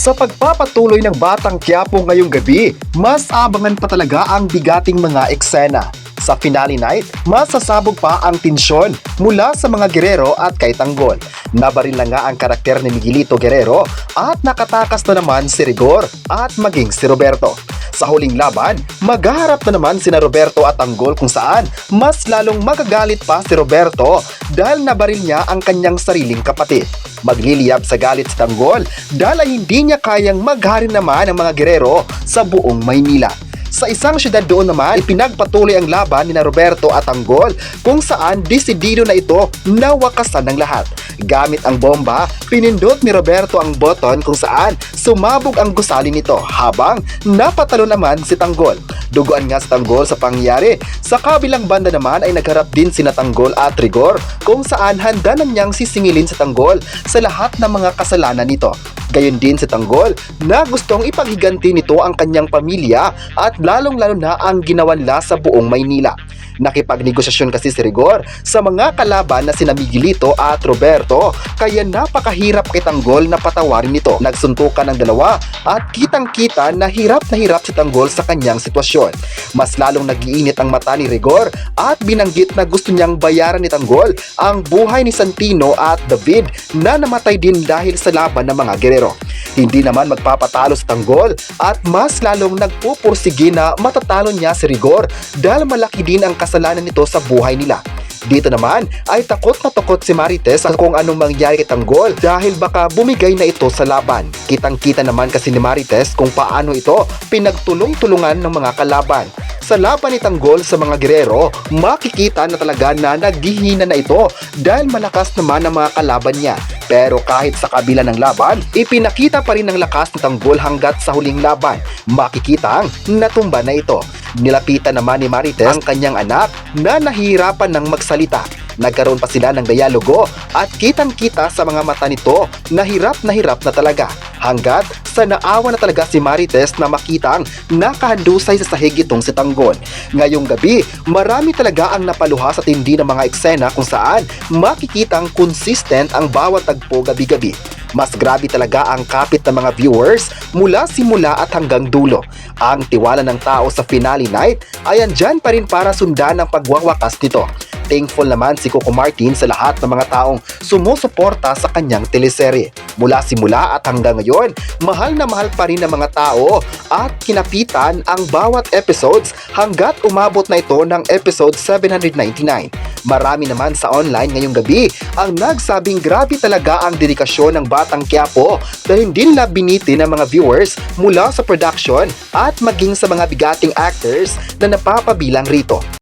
Sa pagpapatuloy ng Batang Quiapo ngayong gabi, mas abangan pa talaga ang bigating mga eksena. Sa finale night, masasabog pa ang tensyon mula sa mga Guerrero at kay Tanggol. Nabaril na nga ang karakter ni Miguelito Guerrero at nakatakas na naman si Rigor at maging si Roberto. Sa huling laban, maghaharap na naman sina Roberto at Tanggol kung saan mas lalong magagalit pa si Roberto dahil nabaril niya ang kanyang sariling kapatid. Magliliyab sa galit si Tanggol dahil ay hindi niya kayang maghari naman ang mga Guerrero sa buong Maynila. Sa isang syudad doon naman, ipinagpatuloy ang laban ni Roberto at Tanggol kung saan desidido na ito na wakasan ng lahat. Gamit ang bomba, pinindot ni Roberto ang button kung saan sumabog ang gusali nito habang napatalo naman si Tanggol. Duguan nga si Tanggol sa pangyayari. Sa kabilang banda naman ay nagharap din sina Tanggol at Rigor kung saan handa na niyang sisingilin si Tanggol sa lahat ng mga kasalanan nito. Gayon din si Tanggol na gustong ipaghiganti nito ang kanyang pamilya at lalong-lalo na ang ginawanla sa buong Maynila. Nakipagnegosasyon kasi si Rigor sa mga kalaban na sina Miguelito at Roberto kaya napakahirap kay Tanggol na patawarin nito. Nagsuntukan ng dalawa at kitang-kita na hirap si Tanggol sa kanyang sitwasyon. Mas lalong nag-iinit ang mata ni Rigor at binanggit na gusto niyang bayaran ni Tanggol ang buhay ni Santino at David na namatay din dahil sa laban ng mga Guerrero. Hindi naman magpapatalo si Tanggol at mas lalong nagpupursige na matatalo niya si Rigor dahil malaki din ang kasalanan nito sa buhay nila. Dito naman ay takot na takot si Marites sa kung anong mangyari kay Tanggol dahil baka bumigay na ito sa laban. Kitang-kita naman kasi ni Marites kung paano ito pinagtulong-tulungan ng mga kalaban. Sa laban ni Tanggol sa mga Guerrero, makikita na talaga na naghihina na ito dahil malakas naman ang mga kalaban niya. Pero kahit sa kabila ng laban, ipinakita pa rin ang lakas ni Tanggol hanggat sa huling laban. Makikita ang natumba na ito. Nilapitan naman ni Marites ang kanyang anak na nahihirapan ng magsalita. Nagkaroon pa sila ng dialogo at kitang-kita sa mga mata nito na hirap na talaga. Hanggat sa naawa na talaga si Marites na makitang nakahandusay sa sahig itong si Tanggol. Ngayong gabi, marami talaga ang napaluha sa tindi ng mga eksena kung saan makikitang consistent ang bawat tagpo gabi-gabi. Mas grabe talaga ang kapit ng mga viewers mula simula at hanggang dulo. Ang tiwala ng tao sa finale night ay andyan pa rin para sundan ang pagwawakas nito. Thankful naman si Coco Martin sa lahat ng mga taong sumusuporta sa kanyang teleserye. Mula simula at hanggang ngayon, mahal na mahal pa rin ng mga tao at kinapitan ang bawat episodes hanggat umabot na ito ng episode 799. Marami naman sa online ngayong gabi ang nagsabing grabe talaga ang dedikasyon ng Batang Quiapo dahil hindi nila biniti ng mga viewers mula sa production at maging sa mga bigating actors na napapabilang rito.